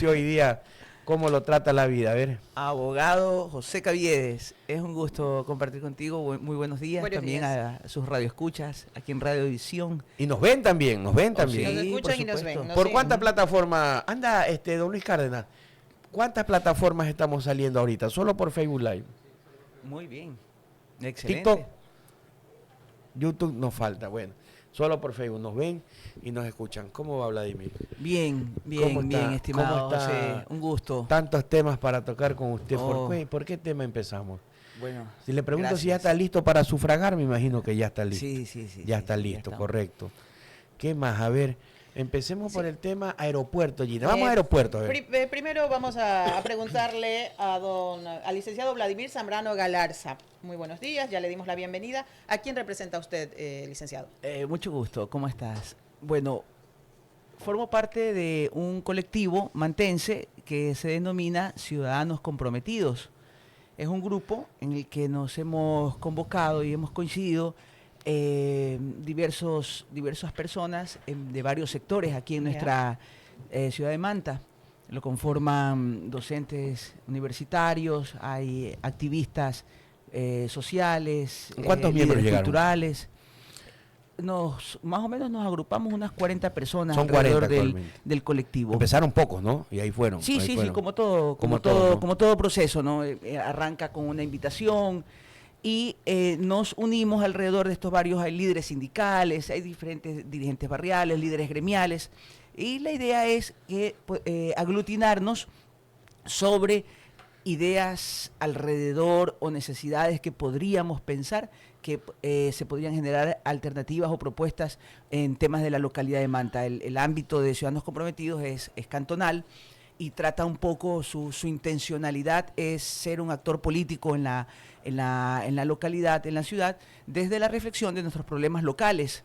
oficio hoy día, ¿cómo lo trata la vida? A ver. Abogado José Caviedes, es un gusto compartir contigo. Muy buenos días. Buenos también días. a sus radioescuchas, aquí en Radio Visión. Y nos ven también, nos ven también. Nos Sí, escuchan por y nos supuesto. ven. ¿Por siguen. cuántas plataformas? Anda, don Luis Cárdenas, ¿cuántas plataformas estamos saliendo ahorita? Solo por Facebook Live. Muy bien. Excelente. TikTok, YouTube nos falta, bueno. Solo por Facebook nos ven y nos escuchan. ¿Cómo va Vladimir? Bien, ¿Cómo está? bien, estimado ¿Cómo está? José. Un gusto. Tantos temas para tocar con usted. Oh. ¿Por qué tema empezamos? Bueno, Si le pregunto si ya gracias. está listo para sufragar, me imagino que ya está listo. Sí. Ya sí, está sí, listo, estamos. correcto. ¿Qué más? A ver, empecemos por el tema aeropuerto, Gina. Vamos a Eh, aeropuerto, a ver. Primero vamos a preguntarle al licenciado Vladimir Zambrano Galarza. Muy buenos días, ya le dimos la bienvenida. ¿A quién representa usted, licenciado? Mucho gusto, ¿cómo estás? Bueno, formo parte de un colectivo mantense que se denomina Ciudadanos Comprometidos. Es un grupo en el que nos hemos convocado y hemos coincidido diversas personas de varios sectores aquí en nuestra ciudad de Manta. Lo conforman docentes universitarios, hay activistas sociales, ¿Cuántos miembros líderes llegaron? culturales. Más o menos nos agrupamos unas 40 personas Son alrededor 40 actualmente. del colectivo. Empezaron pocos, ¿no? Y ahí fueron. Sí, ahí sí, fueron. como todo, ¿no? como todo proceso, ¿no? Arranca con una invitación y nos unimos alrededor de estos varios, hay líderes sindicales, hay diferentes dirigentes barriales, líderes gremiales, y la idea es que aglutinarnos sobre ideas alrededor o necesidades que podríamos pensar que se podrían generar alternativas o propuestas en temas de la localidad de Manta. El ámbito de Ciudadanos Comprometidos es cantonal y trata un poco, su intencionalidad es ser un actor político en la localidad, en la ciudad, desde la reflexión de nuestros problemas locales.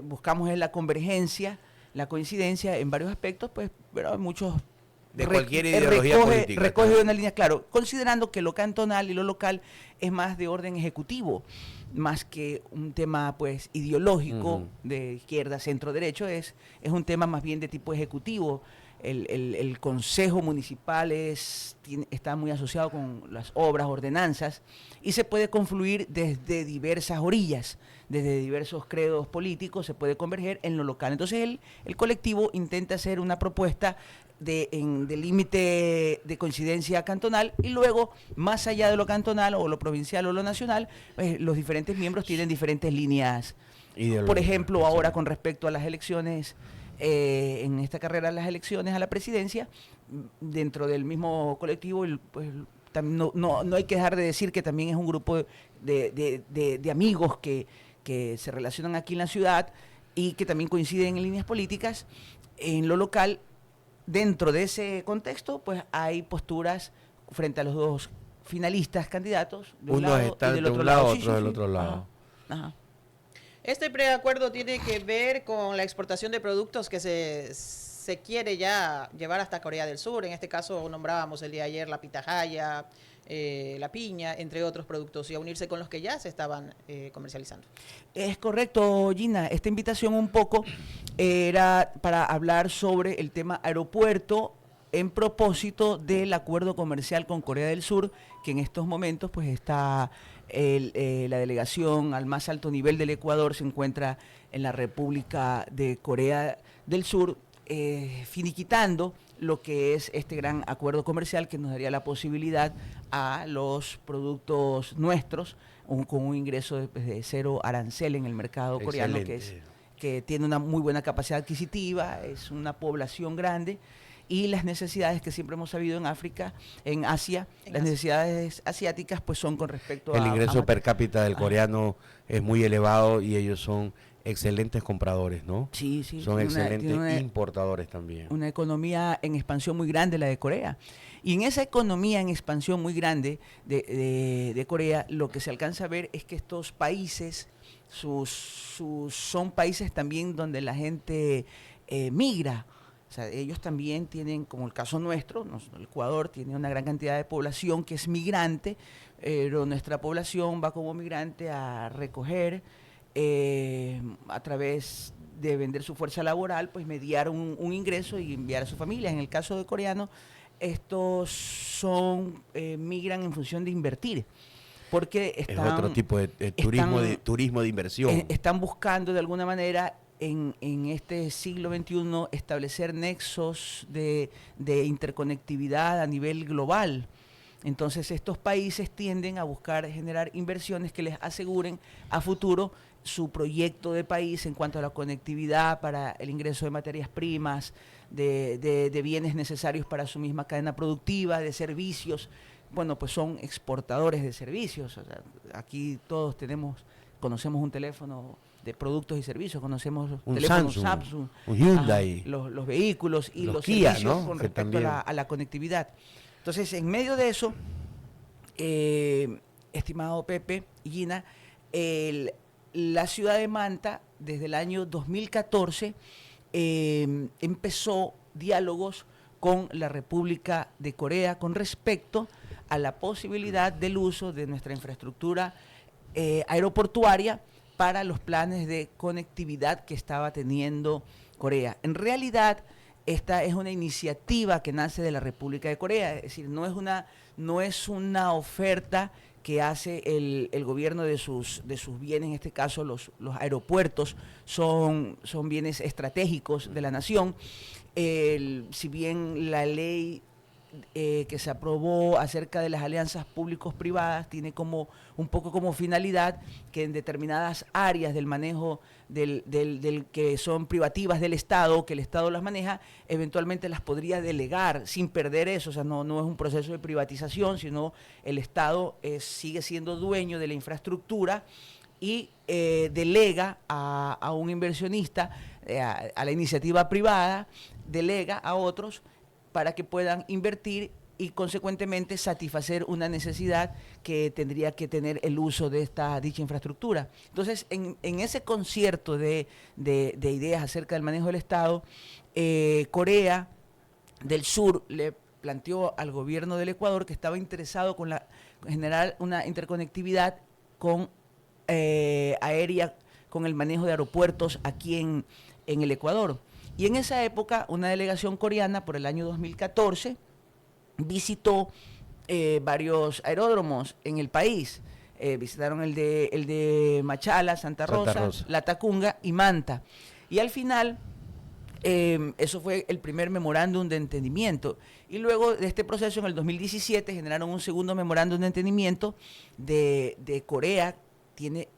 Buscamos la convergencia, la coincidencia en varios aspectos, pues, pero muchos De cualquier ideología política. recoge una línea, claro, considerando que lo cantonal y lo local es más de orden ejecutivo, más que un tema pues ideológico de izquierda, centro, derecho, es un tema más bien de tipo ejecutivo. El consejo municipal está muy asociado con las obras, ordenanzas, y se puede confluir desde diversas orillas, desde diversos credos políticos, se puede converger en lo local. Entonces el colectivo intenta hacer una propuesta de límite de coincidencia cantonal, y luego, más allá de lo cantonal o lo provincial o lo nacional, los diferentes miembros tienen diferentes líneas. Por ejemplo, ahora con respecto a las elecciones, en esta carrera de las elecciones a la presidencia, dentro del mismo colectivo, pues, no hay que dejar de decir que también es un grupo de amigos que se relacionan aquí en la ciudad y que también coinciden en líneas políticas. En lo local, dentro de ese contexto, pues hay posturas frente a los dos finalistas candidatos, de un Unos lado están y del de otro un lado. lado, Sí, otros del sí. otro lado. Ajá. Este preacuerdo tiene que ver con la exportación de productos que se quiere ya llevar hasta Corea del Sur. En este caso nombrábamos el día de ayer la pitahaya, la piña, entre otros productos, y a unirse con los que ya se estaban comercializando. Es correcto, Gina. Esta invitación un poco era para hablar sobre el tema aeropuerto en propósito del acuerdo comercial con Corea del Sur, que en estos momentos pues está la delegación al más alto nivel del Ecuador, se encuentra en la República de Corea del Sur, finiquitando lo que es este gran acuerdo comercial que nos daría la posibilidad a los productos nuestros con un ingreso de cero arancel en el mercado coreano, que tiene una muy buena capacidad adquisitiva, es una población grande, y las necesidades que siempre hemos sabido en África, en Asia, las necesidades asiáticas pues son con respecto el ingreso per cápita del coreano es muy elevado y ellos son excelentes compradores, ¿no? Sí. Son excelentes importadores también. Una economía en expansión muy grande, la de Corea. Y en esa economía en expansión muy grande de Corea, lo que se alcanza a ver es que estos países son países también donde la gente migra. O sea, ellos también tienen, como el caso nuestro, el Ecuador tiene una gran cantidad de población que es migrante, pero nuestra población va como migrante a recoger a través de vender su fuerza laboral, pues mediar un ingreso y enviar a su familia. En el caso de coreanos, estos migran en función de invertir, porque están, es otro tipo de turismo de inversión. Están buscando de alguna manera en este siglo XXI establecer nexos de interconectividad a nivel global. Entonces estos países tienden a buscar generar inversiones que les aseguren a futuro su proyecto de país en cuanto a la conectividad para el ingreso de materias primas, de bienes necesarios para su misma cadena productiva, de servicios. Bueno, pues son exportadores de servicios. O sea, aquí todos conocemos un teléfono de productos y servicios, conocemos un teléfonos Samsung, un Hyundai, los vehículos y los Kia, servicios, ¿no? con Que respecto a la conectividad. Entonces, en medio de eso, estimado Pepe y Gina, la ciudad de Manta, desde el año 2014, empezó diálogos con la República de Corea con respecto a la posibilidad del uso de nuestra infraestructura aeroportuaria para los planes de conectividad que estaba teniendo Corea. En realidad, esta es una iniciativa que nace de la República de Corea, es decir, no es una oferta que hace el gobierno de sus bienes, en este caso los aeropuertos son bienes estratégicos de la nación. Si bien la ley que se aprobó acerca de las alianzas públicos-privadas tiene un poco como finalidad que en determinadas áreas del manejo del que son privativas del Estado, que el Estado las maneja, eventualmente las podría delegar sin perder eso. O sea, no es un proceso de privatización, sino el Estado sigue siendo dueño de la infraestructura y delega a un inversionista, a la iniciativa privada, delega a otros para que puedan invertir y consecuentemente satisfacer una necesidad que tendría que tener el uso de dicha infraestructura. Entonces, en ese concierto de ideas acerca del manejo del Estado, Corea del Sur le planteó al gobierno del Ecuador que estaba interesado en generar una interconectividad aérea con el manejo de aeropuertos aquí en el Ecuador. Y en esa época, una delegación coreana, por el año 2014, visitó varios aeródromos en el país. Visitaron el de Machala, Santa Rosa, La Tacunga y Manta. Y al final, eso fue el primer memorándum de entendimiento. Y luego de este proceso, en el 2017, generaron un segundo memorándum de entendimiento de Corea.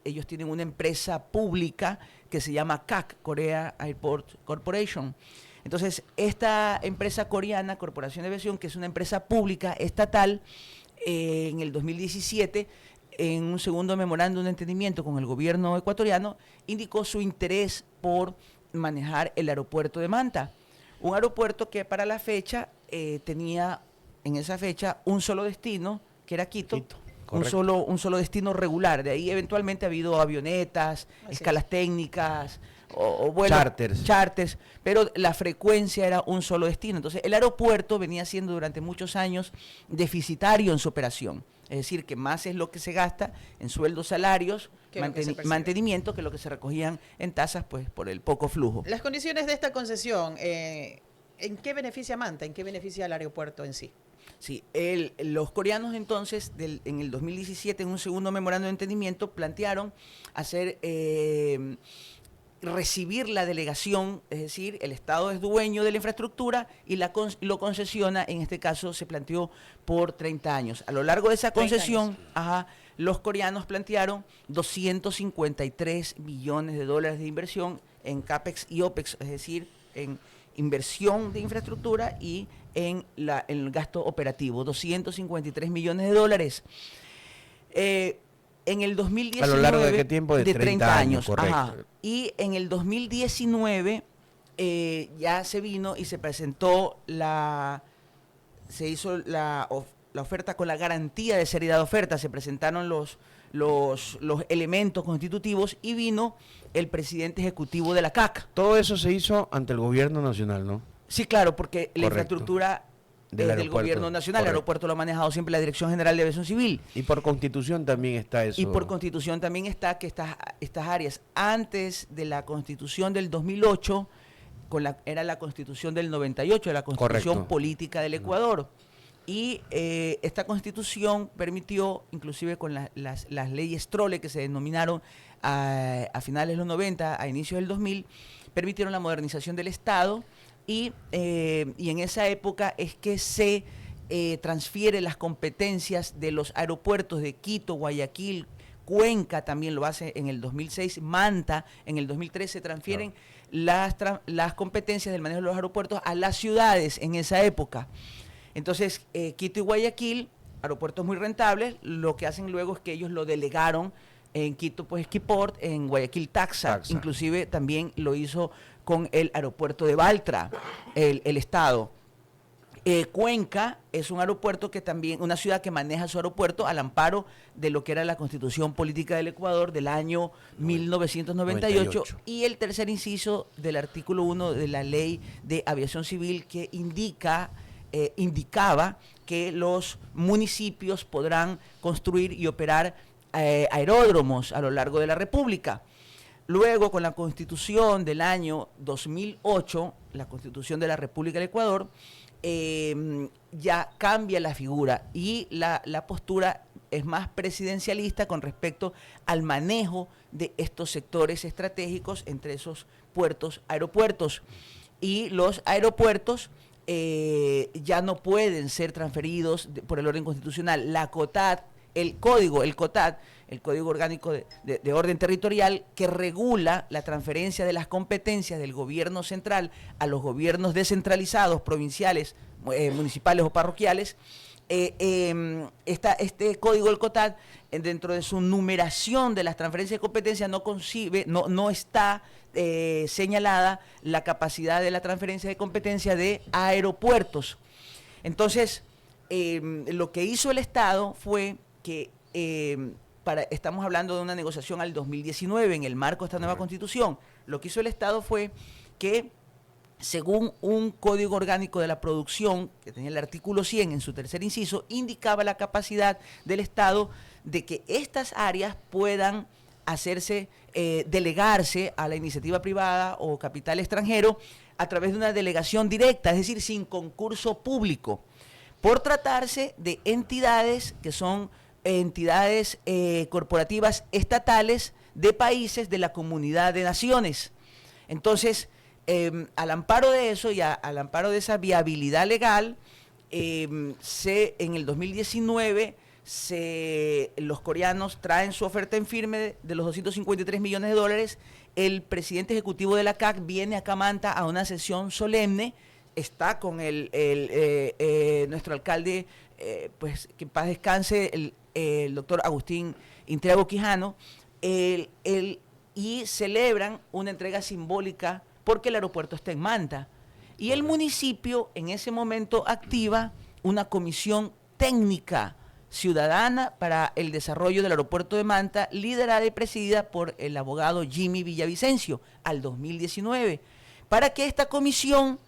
Ellos tienen una empresa pública que se llama CAC, Korea Airport Corporation. Entonces, esta empresa coreana, Corporación de Aviación, que es una empresa pública estatal, en el 2017, en un segundo memorándum de entendimiento con el gobierno ecuatoriano, indicó su interés por manejar el aeropuerto de Manta. Un aeropuerto que para la fecha tenía, en esa fecha, un solo destino, que era Quito. Un solo destino regular. De ahí eventualmente ha habido avionetas, escalas técnicas o vuelos charters, pero la frecuencia era un solo destino. Entonces el aeropuerto venía siendo durante muchos años deficitario en su operación. Es decir, que más es lo que se gasta en sueldos, salarios, mantenimiento, que lo que se recogían en tasas, pues por el poco flujo. Las condiciones de esta concesión, ¿en qué beneficia a Manta? ¿En qué beneficia al aeropuerto en sí? Sí, los coreanos entonces, en el 2017, en un segundo memorándum de entendimiento, plantearon recibir la delegación, es decir, el Estado es dueño de la infraestructura y lo concesiona, en este caso se planteó por 30 años. A lo largo de esa concesión, los coreanos plantearon 253 millones de dólares de inversión en CAPEX y OPEX, es decir, en inversión de infraestructura y en el gasto operativo, 253 millones de dólares. En el 2019... ¿A lo largo de qué tiempo? De 30 años, correcto. Y en el 2019 ya se vino y se presentó se hizo la oferta con la garantía de seriedad de oferta, se presentaron los elementos constitutivos y vino el presidente ejecutivo de la CAC. Todo eso se hizo ante el gobierno nacional, ¿no? Sí, claro, porque la infraestructura del del aeropuerto. gobierno nacional. Correcto. El aeropuerto lo ha manejado siempre la Dirección General de Aviación Civil. Y por constitución también está eso. Y por constitución también está que estas áreas, antes de la constitución del 2008, era la constitución del 98, la constitución Correcto. política del Ecuador. Y esta constitución permitió, inclusive con las leyes Trole que se denominaron a finales de los 90, a inicios del 2000, permitieron la modernización del Estado y en esa época es que se transfiere las competencias de los aeropuertos de Quito, Guayaquil, Cuenca también lo hace en el 2006, Manta en el 2013 se transfieren las competencias del manejo de los aeropuertos a las ciudades en esa época. Entonces, Quito y Guayaquil, aeropuertos muy rentables, lo que hacen luego es que ellos lo delegaron en Quito, pues Esquiport, en Guayaquil Taxa. Inclusive también lo hizo con el aeropuerto de Baltra, el Estado. Cuenca es un aeropuerto que también, una ciudad que maneja su aeropuerto al amparo de lo que era la Constitución Política del Ecuador del año 1998 y el tercer inciso del artículo 1 de la Ley de Aviación Civil que indicaba que los municipios podrán construir y operar aeródromos a lo largo de la República. Luego, con la Constitución del año 2008, la Constitución de la República del Ecuador, ya cambia la figura y la postura es más presidencialista con respecto al manejo de estos sectores estratégicos, entre esos puertos, aeropuertos. Y los aeropuertos ya no pueden ser transferidos por el orden constitucional. La COTAD, el COTAD, el Código Orgánico de Orden Territorial, que regula la transferencia de las competencias del gobierno central a los gobiernos descentralizados, provinciales, municipales o parroquiales. Este código del COTAD, dentro de su numeración de las transferencias de competencias, no está señalada la capacidad de la transferencia de competencia de aeropuertos. Entonces, lo que hizo el Estado fue que estamos hablando de una negociación al 2019 en el marco de esta nueva constitución. Lo que hizo el Estado fue que, según un código orgánico de la producción, que tenía el artículo 100 en su tercer inciso, indicaba la capacidad del Estado de que estas áreas puedan delegarse a la iniciativa privada o capital extranjero a través de una delegación directa, es decir, sin concurso público, por tratarse de entidades que son entidades corporativas estatales de países de la Comunidad de Naciones. Entonces, al amparo de eso y al amparo de esa viabilidad legal, en el 2019 los coreanos traen su oferta en firme de los 253 millones de dólares. El presidente ejecutivo de la CAC viene acá a Manta a una sesión solemne, está con nuestro alcalde, pues que en paz descanse, el doctor Agustín Intriago Quijano, y celebran una entrega simbólica porque el aeropuerto está en Manta. Y el municipio en ese momento activa una comisión técnica ciudadana para el desarrollo del aeropuerto de Manta, liderada y presidida por el abogado Jimmy Villavicencio, al 2019, para que esta comisión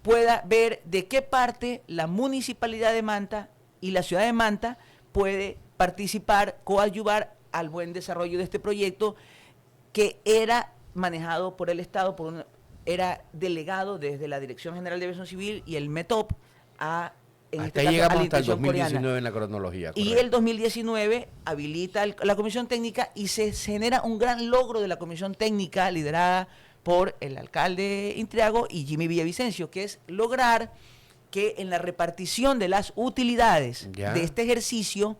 pueda ver de qué parte la municipalidad de Manta y la ciudad de Manta puede participar, coadyuvar al buen desarrollo de este proyecto que era manejado por el Estado, era delegado desde la Dirección General de Aviación Civil y el METOP hasta ahí llegamos hasta el 2019 coreana. En la cronología. Correcto. Y el 2019 habilita la comisión técnica y se genera un gran logro de la comisión técnica liderada por el alcalde Intriago y Jimmy Villavicencio, que es lograr que en la repartición de las utilidades de este ejercicio,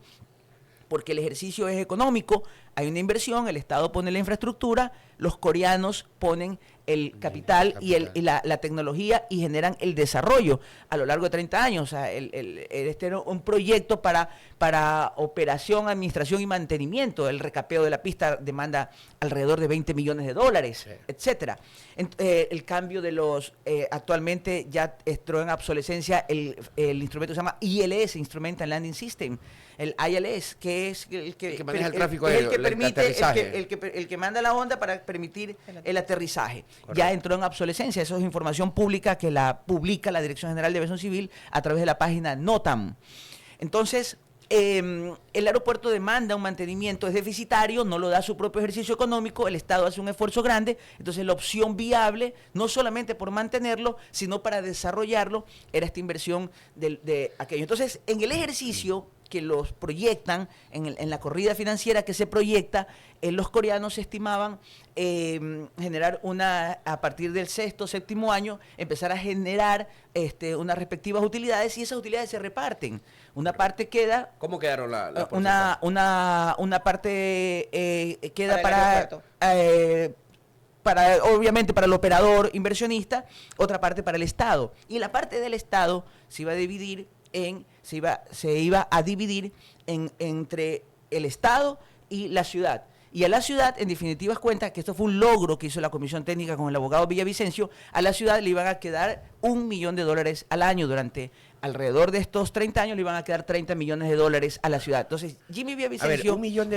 porque el ejercicio es económico, hay una inversión, el Estado pone la infraestructura, los coreanos ponen el capital y la tecnología y generan el desarrollo a lo largo de 30 años. O sea, este era un proyecto para operación, administración y mantenimiento. El recapeo de la pista demanda alrededor de 20 millones de dólares, etcétera. El cambio de actualmente ya entró en obsolescencia el instrumento que se llama ILS, Instrument and Landing System, el ILS, que es el que maneja el tráfico aéreo, el permite, aterrizaje. el que manda la onda para permitir el aterrizaje. Correcto. Ya entró en obsolescencia. Eso es información pública que la publica la Dirección General de Aviación Civil a través de la página NOTAM. Entonces, el aeropuerto demanda un mantenimiento, es deficitario, no lo da su propio ejercicio económico, el Estado hace un esfuerzo grande, entonces la opción viable, no solamente por mantenerlo, sino para desarrollarlo, era esta inversión de aquello. Entonces, en el ejercicio que los proyectan, en la corrida financiera que se proyecta, los coreanos estimaban generar a partir del sexto, séptimo año, empezar a generar unas respectivas utilidades, y esas utilidades se reparten. Una parte queda... ¿Cómo quedaron la una parte queda Para el obviamente para el operador inversionista, otra parte para el Estado. Y la parte del Estado se iba a dividir entre el Estado y la ciudad. Y a la ciudad, en definitivas cuentas, que esto fue un logro que hizo la Comisión Técnica con el abogado Villavicencio, a la ciudad le iban a quedar $1 millón al año. Durante alrededor de estos 30 años le iban a quedar $30 millones a la ciudad. Entonces, Jimmy Villavicencio... A ver, $1 millón,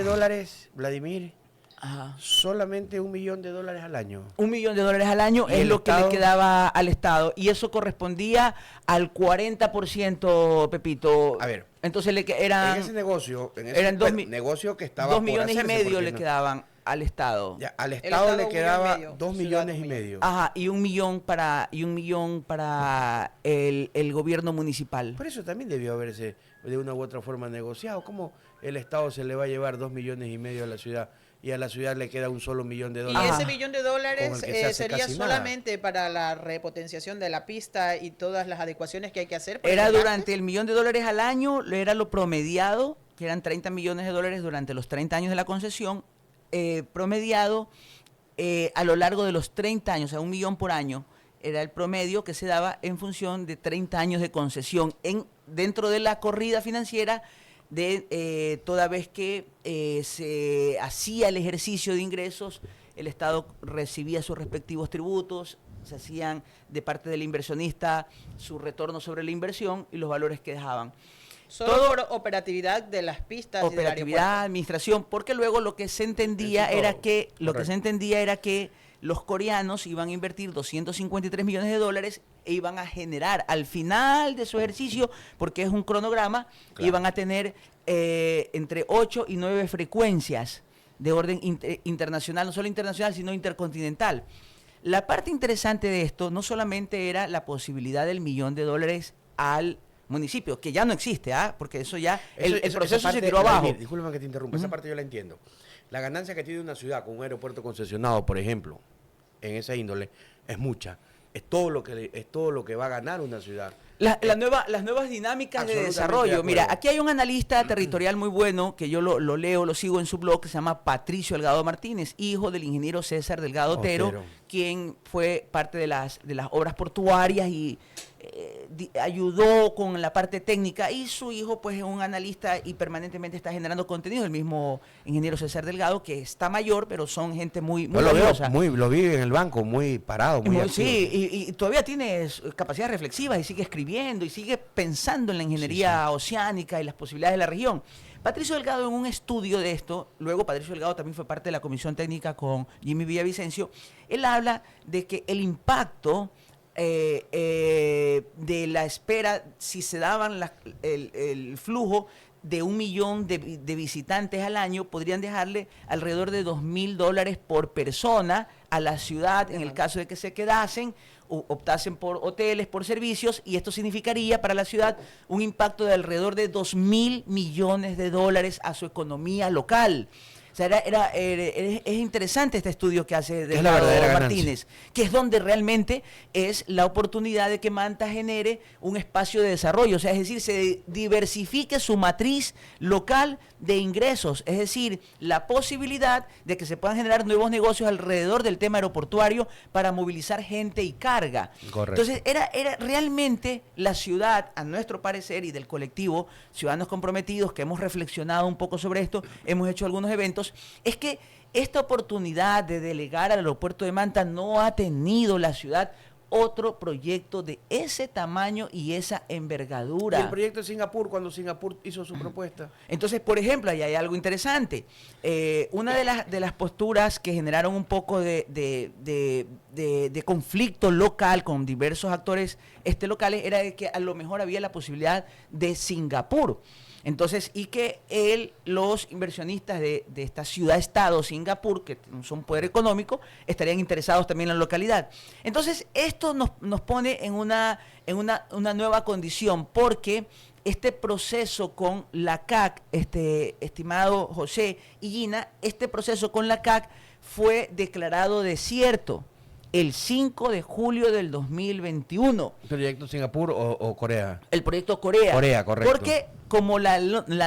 Vladimir, Ajá. solamente $1 millón al año. $1 millón al año ¿Y es el lo que Estado? le quedaba al Estado. Y eso correspondía al 40%, Pepito. A ver, Entonces en ese negocio, eran negocio que estaba 2 por millones y hacerse, medio porque le no- quedaban al Estado. Ya, al El Estado Estado le $1,5 quedaba millones, 2 millones y medio. Ajá, y un millón para el gobierno municipal. Por eso también debió haberse de una u otra forma negociado. ¿Cómo el Estado se le va a llevar 2 millones y medio a la ciudad y a la ciudad le queda un solo $1 millón? Y Ajá. ese $1 millón Con el que se hace sería casi nada. solamente para la repotenciación de la pista y todas las adecuaciones que hay que hacer. por Era el durante el $1 millón al año, era lo promediado, que eran $30 millones durante los 30 años de la concesión, promediado a lo largo de los 30 años, o sea, $1 millón por año, era el promedio que se daba en función de 30 años de concesión dentro de la corrida financiera toda vez que se hacía el ejercicio de ingresos, el Estado recibía sus respectivos tributos, se hacían de parte del inversionista su retorno sobre la inversión y los valores que dejaban. Solo todo- por operatividad de las pistas y del Operatividad, aeropuerto. administración, porque luego lo que se entendía Eso era todo, que correcto. los coreanos iban a invertir $253 millones e iban a generar al final de su ejercicio, porque es un cronograma, Claro. iban a tener entre 8 y 9 frecuencias de orden internacional, no solo internacional, sino intercontinental. La parte interesante de esto no solamente era la posibilidad del $1 millón al municipio, que ya no existe, porque eso ya, el Esa proceso parte, se tiró abajo. Vladimir, discúlpame que te interrumpa, esa parte yo la entiendo. La ganancia que tiene una ciudad con un aeropuerto concesionado, por ejemplo, en esa índole, es mucha. Es todo lo que va a ganar una ciudad. Las nuevas dinámicas de Absolutamente desarrollo. de Mira, acuerdo. aquí hay un analista territorial muy bueno, que yo lo leo, lo sigo en su blog, que se llama Patricio Delgado Martínez, hijo del ingeniero César Delgado Otero, Otero. quien fue parte de las obras portuarias y ayudó con la parte técnica, y su hijo pues es un analista y permanentemente está generando contenido, el mismo ingeniero César Delgado, que está mayor, pero son gente muy Yo lo veo valiosa. lo vi en el banco, muy parado, muy activo. Sí, y todavía tiene capacidades reflexivas y sigue escribiendo y sigue pensando en la ingeniería oceánica y las posibilidades de la región. Patricio Delgado, en un estudio de esto, luego Patricio Delgado también fue parte de la comisión técnica con Jimmy Villavicencio, él habla de que el impacto de la espera, si se daban el flujo de 1 millón de visitantes al año, podrían dejarle alrededor de $2,000 por persona a la ciudad en el caso de que se quedasen o optasen por hoteles, por servicios, y esto significaría para la ciudad un impacto de alrededor de $2,000 millones a su economía local. O sea, es interesante este estudio que hace la Delgado verdadera ganancia. Martínez, que es donde realmente es la oportunidad de que Manta genere un espacio de desarrollo, o sea, es decir, se diversifique su matriz local de ingresos, es decir, la posibilidad de que se puedan generar nuevos negocios alrededor del tema aeroportuario para movilizar gente y carga. Correcto. Entonces, era realmente la ciudad, a nuestro parecer, y del colectivo Ciudadanos Comprometidos, que hemos reflexionado un poco sobre esto, hemos hecho algunos eventos, es que esta oportunidad de delegar al aeropuerto de Manta no ha tenido la ciudad otro proyecto de ese tamaño y esa envergadura. Y el proyecto de Singapur, cuando Singapur hizo su propuesta. Entonces, por ejemplo, ahí hay algo interesante. Una de las posturas que generaron un poco de conflicto local con diversos actores locales era de que a lo mejor había la posibilidad de Singapur. Entonces, y que los inversionistas de esta ciudad-estado, Singapur, que son poder económico, estarían interesados también en la localidad. Entonces, esto nos pone en una nueva condición, porque este proceso con la CAC, estimado José y Gina, este proceso con la CAC fue declarado desierto el 5 de julio del 2021. ¿Proyecto Singapur o Corea? El proyecto Corea. Corea, correcto. Porque como la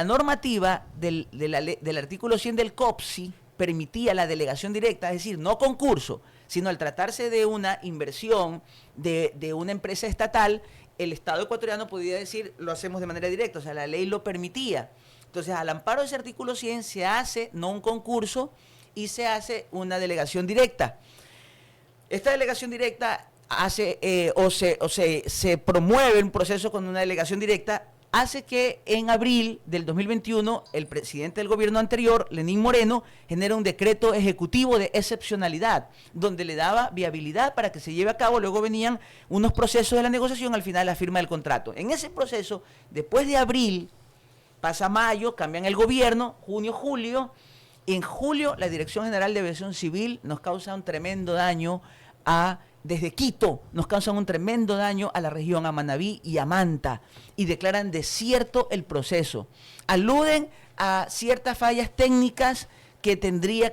normativa del artículo 100 del COPSI permitía la delegación directa, es decir, no concurso, sino al tratarse de una inversión de una empresa estatal, el Estado ecuatoriano podía decir, lo hacemos de manera directa, o sea, la ley lo permitía. Entonces, al amparo de ese artículo 100 se hace no un concurso y se hace una delegación directa. Esta delegación directa se promueve un proceso con una delegación directa, hace que en abril del 2021 el presidente del gobierno anterior, Lenín Moreno, genera un decreto ejecutivo de excepcionalidad, donde le daba viabilidad para que se lleve a cabo. Luego venían unos procesos de la negociación, al final la firma del contrato. En ese proceso, después de abril, pasa mayo, cambian el gobierno, junio, julio. En julio, la Dirección General de Aviación Civil nos causa un tremendo daño desde Quito, nos causan un tremendo daño a la región, a Manabí y a Manta, y declaran desierto el proceso. Aluden a ciertas fallas técnicas que tendría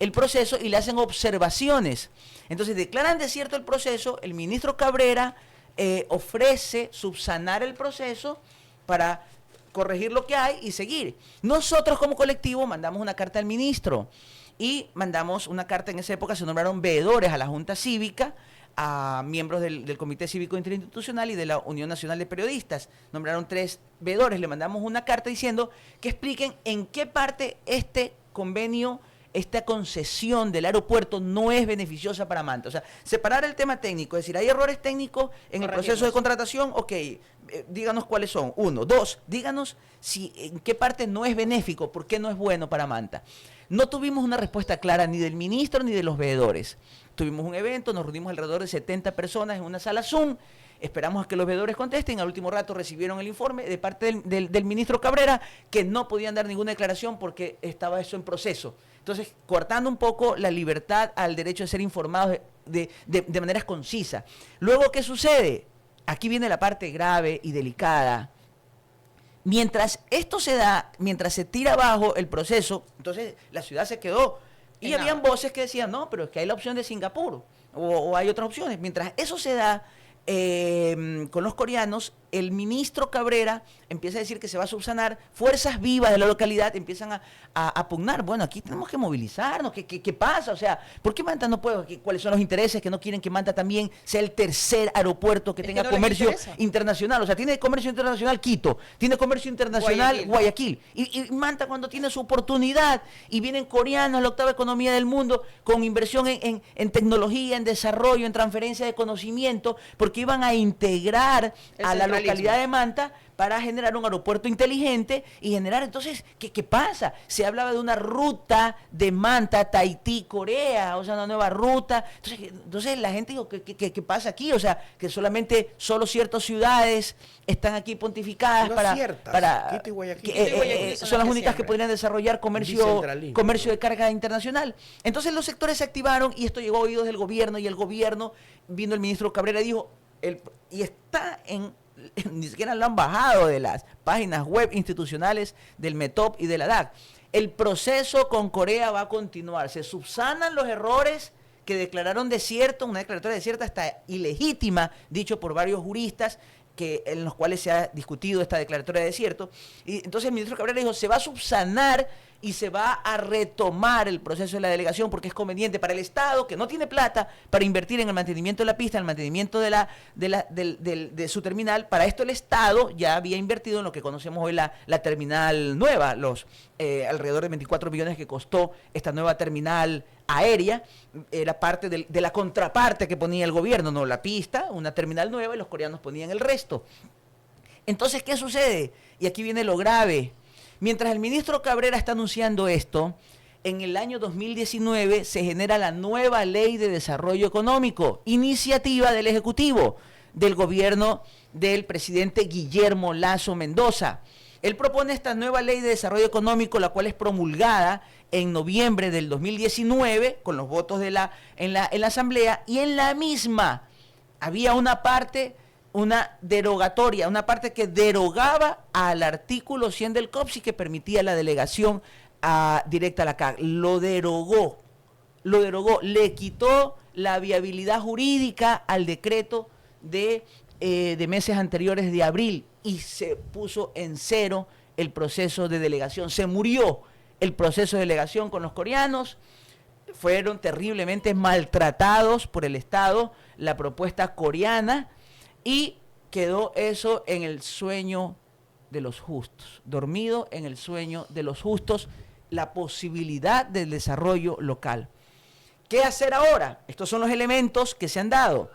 el proceso y le hacen observaciones. Entonces declaran desierto el proceso, el ministro Cabrera ofrece subsanar el proceso para corregir lo que hay y seguir. Nosotros como colectivo mandamos una carta al ministro y mandamos una carta. En esa época se nombraron veedores a la Junta Cívica, a miembros del Comité Cívico Interinstitucional y de la Unión Nacional de Periodistas. Nombraron 3 veedores. Le mandamos una carta diciendo que expliquen en qué parte este convenio, esta concesión del aeropuerto no es beneficiosa para Manta. O sea, separar el tema técnico, es decir, hay errores técnicos en el proceso de contratación, ok, díganos cuáles son. 1, 2, díganos en qué parte no es benéfico, por qué no es bueno para Manta. No tuvimos una respuesta clara ni del ministro ni de los veedores. Tuvimos un evento, nos reunimos alrededor de 70 personas en una sala Zoom, esperamos a que los veedores contesten. Al último rato recibieron el informe de parte del ministro Cabrera que no podían dar ninguna declaración porque estaba eso en proceso. Entonces, cortando un poco la libertad al derecho de ser informados de maneras concisas. Luego, ¿qué sucede? Aquí viene la parte grave y delicada. Mientras esto se da, mientras se tira abajo el proceso, entonces la ciudad se quedó. Y habían voces que decían, no, pero es que hay la opción de Singapur, o hay otras opciones. Mientras eso se da con los coreanos, el ministro Cabrera empieza a decir que se va a subsanar, fuerzas vivas de la localidad empiezan a pugnar. Bueno, aquí tenemos que movilizarnos. ¿Qué pasa? O sea, ¿por qué Manta no puede? ¿Cuáles son los intereses que no quieren que Manta también sea el tercer aeropuerto que tenga comercio internacional? O sea, tiene comercio internacional Quito, tiene comercio internacional Guayaquil. Y Manta, cuando tiene su oportunidad y vienen coreanos, la octava economía del mundo, con inversión en tecnología, en desarrollo, en transferencia de conocimiento, porque iban a integrar a la localidad de Manta para generar un aeropuerto inteligente y generar, entonces, ¿qué pasa? Se hablaba de una ruta de Manta, Tahití, Corea, o sea, una nueva ruta. Entonces la gente dijo, ¿qué pasa aquí? O sea, que solo ciertas ciudades están aquí pontificadas Quito y Guayaquil. Son las únicas que podrían desarrollar comercio de carga internacional. Entonces los sectores se activaron y esto llegó a oídos del gobierno, y el gobierno, vino el ministro Cabrera y dijo, y está ni siquiera lo han bajado de las páginas web institucionales del METOP y de la DAC. El proceso con Corea va a continuar. Se subsanan los errores que declararon desierto, una declaratoria desierta hasta ilegítima, dicho por varios juristas, en los cuales se ha discutido esta declaratoria de desierto. Y entonces el ministro Cabrera dijo, se va a subsanar y se va a retomar el proceso de la delegación porque es conveniente para el Estado, que no tiene plata para invertir en el mantenimiento de la pista, en el mantenimiento de su terminal. Para esto el Estado ya había invertido en lo que conocemos hoy la terminal nueva, los alrededor de 24 millones que costó esta nueva terminal aérea. Era parte de la contraparte que ponía el gobierno, no la pista, una terminal nueva, y los coreanos ponían el resto. Entonces, ¿qué sucede? Y aquí viene lo grave. Mientras el ministro Cabrera está anunciando esto, en el año 2019 se genera la nueva Ley de Desarrollo Económico, iniciativa del Ejecutivo, del gobierno del presidente Guillermo Lasso Mendoza. Él propone esta nueva Ley de Desarrollo Económico, la cual es promulgada en noviembre del 2019, con los votos en la Asamblea, y en la misma había una parte, una derogatoria, una parte que derogaba al artículo 100 del COPSI que permitía la delegación directa a la CAC. Lo derogó, le quitó la viabilidad jurídica al decreto de meses anteriores de abril y se puso en cero el proceso de delegación. Se murió el proceso de delegación con los coreanos. Fueron terriblemente maltratados por el Estado, la propuesta coreana, y quedó eso en el sueño de los justos, dormido en el sueño de los justos, la posibilidad del desarrollo local. ¿Qué hacer ahora? Estos son los elementos que se han dado.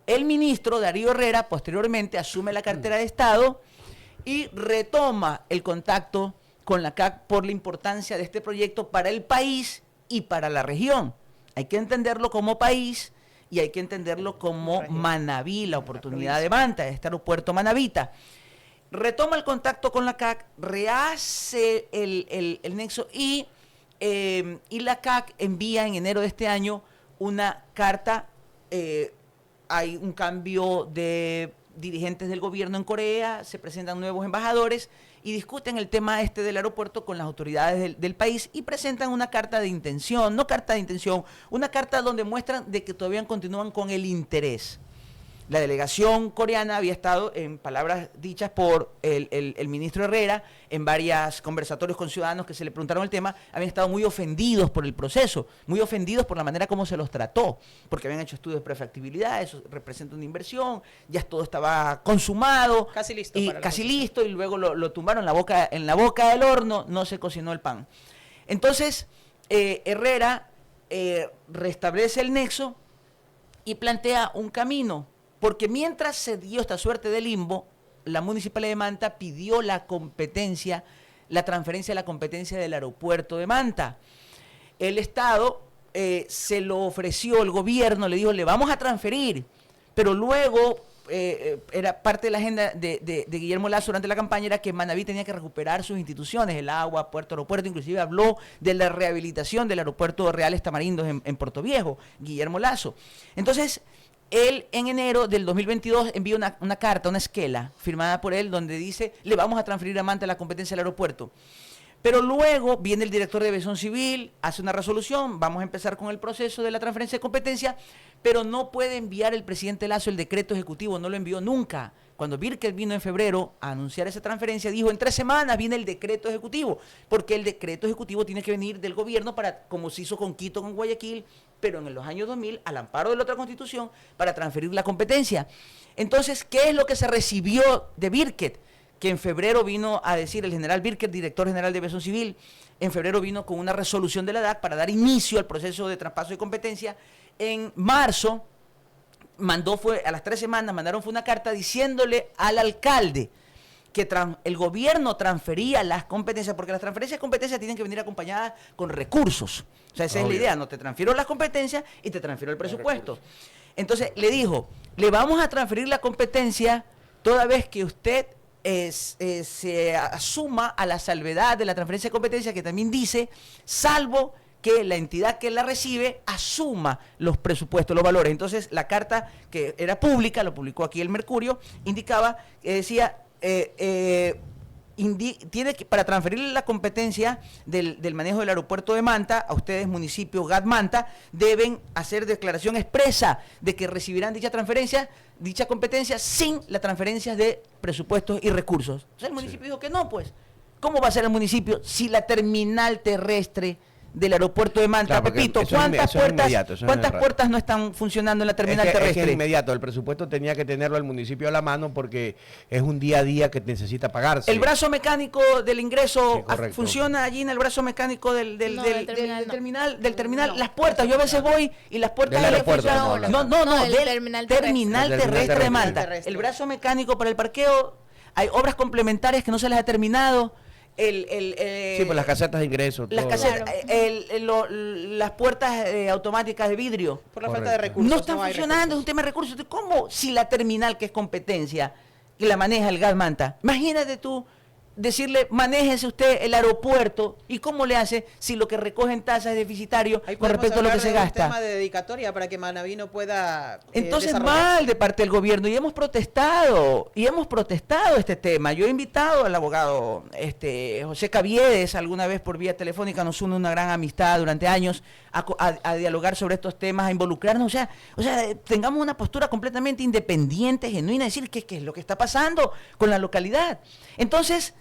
El ministro Darío Herrera posteriormente asume la cartera de Estado y retoma el contacto con la CAC por la importancia de este proyecto para el país y para la región. Hay que entenderlo como país y hay que entenderlo como Manabí, la oportunidad de Manta, este aeropuerto manabita. Retoma el contacto con la CAC, rehace el nexo y la CAC envía en enero de este año una carta. Hay un cambio de dirigentes del gobierno en Corea, se presentan nuevos embajadores y discuten el tema del aeropuerto con las autoridades del país y presentan una carta de intención, una carta donde muestran de que todavía continúan con el interés. La delegación coreana había estado, en palabras dichas por el ministro Herrera, en varios conversatorios con ciudadanos que se le preguntaron el tema, habían estado muy ofendidos por el proceso, muy ofendidos por la manera como se los trató, porque habían hecho estudios de prefactibilidad, eso representa una inversión, ya todo estaba consumado, casi listo, y luego lo tumbaron en la boca del horno, no se cocinó el pan. Entonces, Herrera restablece el nexo y plantea un camino. Porque mientras se dio esta suerte de limbo, la Municipalidad de Manta pidió la transferencia de la competencia del aeropuerto de Manta. El Estado se lo ofreció, el gobierno le dijo, le vamos a transferir, pero luego era parte de la agenda de Guillermo Lasso durante la campaña, era que Manabí tenía que recuperar sus instituciones, el agua, puerto, aeropuerto, inclusive habló de la rehabilitación del aeropuerto de Reales Tamarindos en Puerto Viejo, Guillermo Lasso. Entonces, él en enero del 2022 envía una carta, una esquela, firmada por él, donde dice, le vamos a transferir a Manta la competencia del aeropuerto. Pero luego viene el director de Aviación Civil, hace una resolución, vamos a empezar con el proceso de la transferencia de competencia, pero no puede enviar el presidente Lasso el decreto ejecutivo, no lo envió nunca. Cuando Birket vino en febrero a anunciar esa transferencia, dijo, en 3 semanas viene el decreto ejecutivo, porque el decreto ejecutivo tiene que venir del gobierno como se hizo con Quito, con Guayaquil, pero en los años 2000, al amparo de la otra constitución, para transferir la competencia. Entonces, ¿qué es lo que se recibió de Birket? Que en febrero vino a decir el general Birket, director general de Aviación Civil, en febrero vino con una resolución de la DAC para dar inicio al proceso de traspaso de competencia. En marzo, a las 3 semanas, mandaron una carta diciéndole al alcalde que el gobierno transfería las competencias, porque las transferencias de competencias tienen que venir acompañadas con recursos. O sea, esa es la idea, no te transfiero las competencias y te transfiero el presupuesto. Entonces le dijo, le vamos a transferir la competencia toda vez que usted se asuma a la salvedad de la transferencia de competencia, que también dice, salvo que la entidad que la recibe asuma los presupuestos, los valores. Entonces la carta, que era pública, lo publicó aquí el Mercurio, indicaba, decía, tiene que, para transferirle la competencia del manejo del aeropuerto de Manta, a ustedes, municipio GAT Manta, deben hacer declaración expresa de que recibirán dicha competencia sin las transferencias de presupuestos y recursos. Entonces el municipio dijo que no, pues. ¿Cómo va a ser el municipio si la terminal terrestre del aeropuerto de Manta, Claro, porque Pepito, eso es ¿cuántas eso es inmediato, eso no es cuántas rato. puertas no están funcionando en la terminal es que terrestre? es inmediato, el presupuesto tenía que tenerlo el municipio a la mano porque es un día a día que necesita pagarse. El brazo mecánico del ingreso Sí, correcto. funciona allí en el brazo mecánico del No, del terminal no. las puertas. Yo a veces voy y las puertas Del del aeropuerto, edificio- no, no, del del terminal terrestre. terminal Del terminal terrestre de Manta. terrestre. El brazo mecánico para el parqueo, hay obras complementarias que no se les ha terminado. Sí, pues las casetas de ingreso. Las todo. casetas, Claro. las puertas automáticas de vidrio. Por la falta Correcto. de recursos. No están hay funcionando, es recursos. un tema de recursos. Entonces, ¿cómo si la terminal que es competencia y la maneja el Gas Manta? Imagínate tú decirle, manéjese usted el aeropuerto y cómo le hace si lo que recoge en tasas es deficitario Ahí con podemos respecto a lo que hablar se de un gasta. tema de dedicatoria para que Manaví no pueda Entonces desarrollarse. mal de parte del gobierno y hemos protestado este tema. Yo he invitado al abogado José Caviedes, alguna vez por vía telefónica, nos une una gran amistad durante años, a dialogar sobre estos temas, a involucrarnos, o sea, tengamos una postura completamente independiente, genuina, decir qué es lo que está pasando con la localidad. Entonces,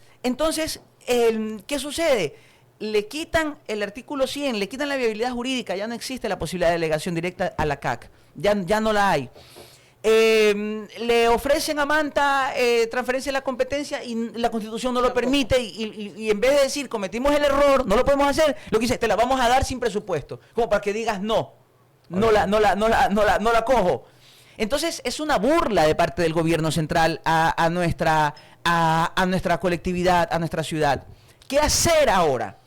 ¿qué sucede? Le quitan el artículo 100, le quitan la viabilidad jurídica, ya no existe la posibilidad de delegación directa a la CAC, ya no la hay. Le ofrecen a Manta transferencia de la competencia y la Constitución no lo permite y en vez de decir cometimos el error, no lo podemos hacer, lo que dice, te la vamos a dar sin presupuesto, como para que digas no la cojo. Entonces es una burla de parte del gobierno central a nuestra colectividad, a nuestra ciudad. ¿Qué hacer ahora?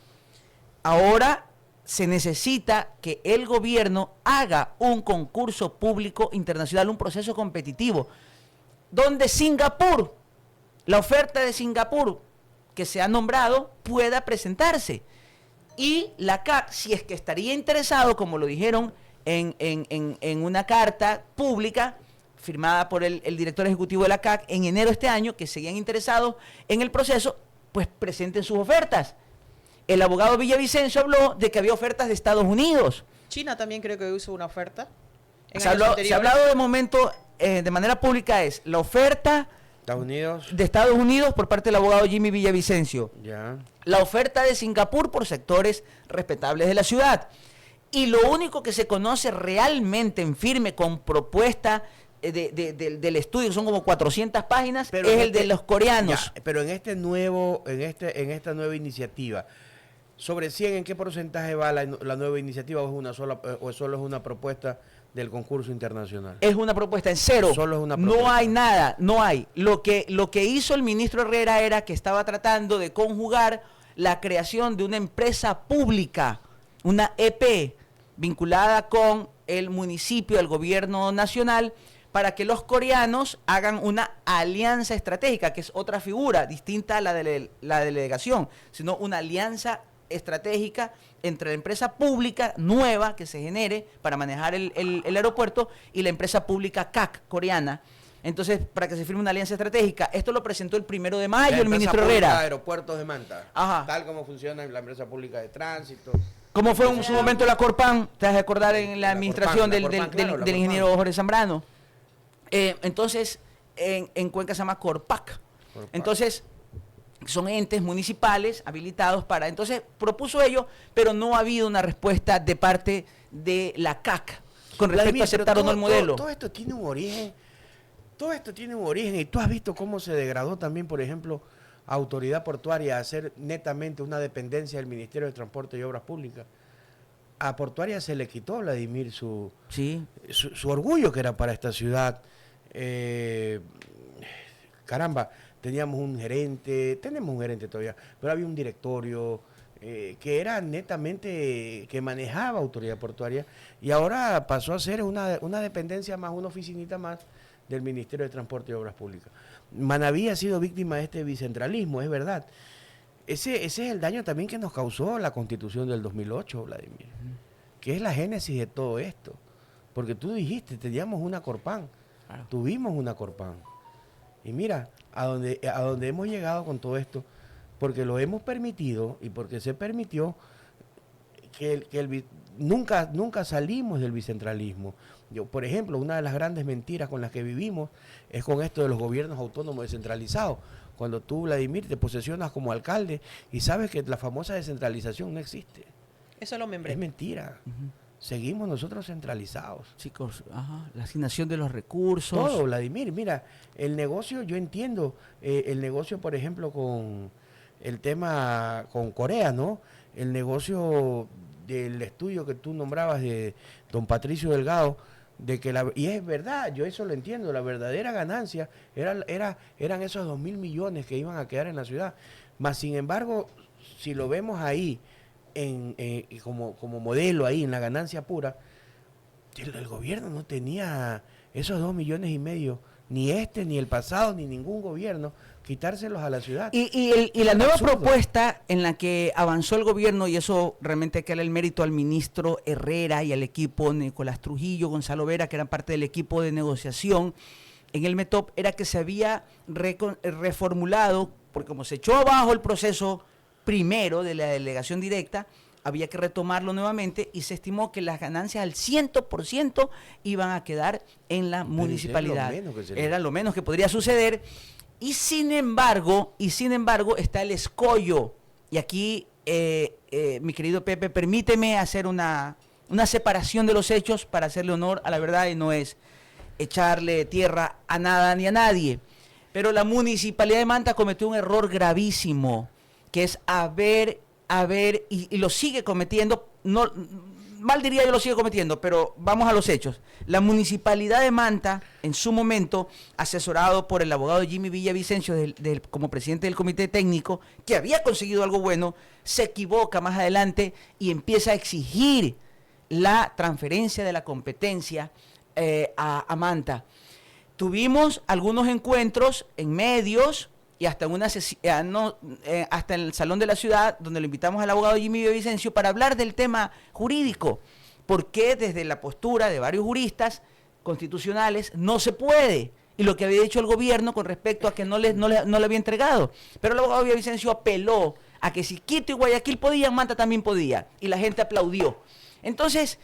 Ahora se necesita que el gobierno haga un concurso público internacional, un proceso competitivo, donde Singapur, la oferta de Singapur que se ha nombrado, pueda presentarse. Y la CAC, si es que estaría interesado, como lo dijeron en una carta pública firmada por el director ejecutivo de la CAC en enero de este año, que seguían interesados en el proceso, pues presenten sus ofertas. El abogado Villavicencio habló de que había ofertas de Estados Unidos. China también creo que hizo una oferta. en Se años ha anteriores. hablado de momento, de manera pública, es la oferta Estados Unidos. de Estados Unidos por parte del abogado Jimmy Villavicencio. Ya. La oferta de Singapur por sectores respetables de la ciudad. Y lo único que se conoce realmente en firme con propuesta del estudio, que son como 400 páginas, Pero es en el de los coreanos. Ya, pero en esta nueva iniciativa, sobre 100, ¿en qué porcentaje va la nueva iniciativa o es una sola o solo es una propuesta del concurso internacional? Es una propuesta en cero. Solo es una No propuesta. hay nada, no hay. Lo que hizo el ministro Herrera era que estaba tratando de conjugar la creación de una empresa pública, una EP, vinculada con el municipio, el gobierno nacional, para que los coreanos hagan una alianza estratégica, que es otra figura distinta a la de la delegación, sino una alianza estratégica entre la empresa pública nueva que se genere para manejar el aeropuerto y la empresa pública CAC coreana. Entonces, para que se firme una alianza estratégica, esto lo presentó el 1 de mayo el ministro Herrera. Aeropuertos de Manta. Ajá. Tal como funciona la empresa pública de tránsito. ¿Cómo fue en su momento la Corpan? Te has de acordar en la La administración Corpan, del claro, la ingeniero Corpan. Jorge Zambrano. Entonces, en Cuenca se llama Corpac. Corpac. Entonces, son entes municipales habilitados para... Entonces, propuso ello, pero no ha habido una respuesta de parte de la CAC con respecto Vladimir, a aceptar pero o no el modelo. Todo esto tiene un origen. Todo esto tiene un origen. Y tú has visto cómo se degradó también, por ejemplo, Autoridad Portuaria a ser netamente una dependencia del Ministerio de Transporte y Obras Públicas. A Portuaria se le quitó, Vladimir, su orgullo que era para esta ciudad. Caramba, tenemos un gerente todavía, pero había un directorio que era netamente, que manejaba Autoridad Portuaria, y ahora pasó a ser una dependencia más, una oficinita más del Ministerio de Transporte y Obras Públicas. Manaví ha sido víctima de este bicentralismo, es verdad. Ese es el daño también que nos causó la Constitución del 2008, Vladimir, que es la génesis de todo esto. Porque tú dijiste, teníamos una Corpan, tuvimos una Corpan. Y mira, a donde hemos llegado con todo esto, porque lo hemos permitido y porque se permitió nunca salimos del bicentralismo. Por ejemplo, una de las grandes mentiras con las que vivimos es con esto de los gobiernos autónomos descentralizados. Cuando tú, Vladimir, te posesionas como alcalde y sabes que la famosa descentralización no existe. Eso lo membré. Es mentira. Seguimos nosotros centralizados. Chicos, la asignación de los recursos. Todo, Vladimir. Mira, el negocio, yo entiendo, el negocio, por ejemplo, con el tema con Corea, ¿no? El negocio del estudio que tú nombrabas de don Patricio Delgado, de que y es verdad, yo eso lo entiendo, la verdadera ganancia eran esos 2.000 millones que iban a quedar en la ciudad. Mas, sin embargo, si lo vemos ahí, como modelo ahí, en la ganancia pura, el gobierno no tenía esos 2,5 millones, ni ni el pasado, ni ningún gobierno, quitárselos a la ciudad. Y la nueva propuesta en la que avanzó el gobierno, y eso realmente hay que darle el mérito al ministro Herrera y al equipo Nicolás Trujillo, Gonzalo Vera, que eran parte del equipo de negociación en el METOP, era que se había reformulado, porque como se echó abajo el proceso primero de la delegación directa, había que retomarlo nuevamente y se estimó que las ganancias al 100% iban a quedar en la municipalidad. Era lo menos que podría suceder. Y sin embargo está el escollo. Y aquí, mi querido Pepe, permíteme hacer una separación de los hechos para hacerle honor a la verdad, y no es echarle tierra a nada ni a nadie. Pero la Municipalidad de Manta cometió un error gravísimo, que es y lo sigue cometiendo, no, mal diría yo lo sigue cometiendo, pero vamos a los hechos. La Municipalidad de Manta, en su momento, asesorado por el abogado Jimmy Villavicencio como presidente del comité técnico, que había conseguido algo bueno, se equivoca más adelante y empieza a exigir la transferencia de la competencia a Manta. Tuvimos algunos encuentros en medios y hasta hasta en el Salón de la Ciudad, donde lo invitamos al abogado Jimmy Villavicencio para hablar del tema jurídico. ¿Por qué desde la postura de varios juristas constitucionales no se puede? Y lo que había dicho el gobierno con respecto a que no le había entregado. Pero el abogado Villavicencio apeló a que si Quito y Guayaquil podían, Manta también podía. Y la gente aplaudió. Entonces,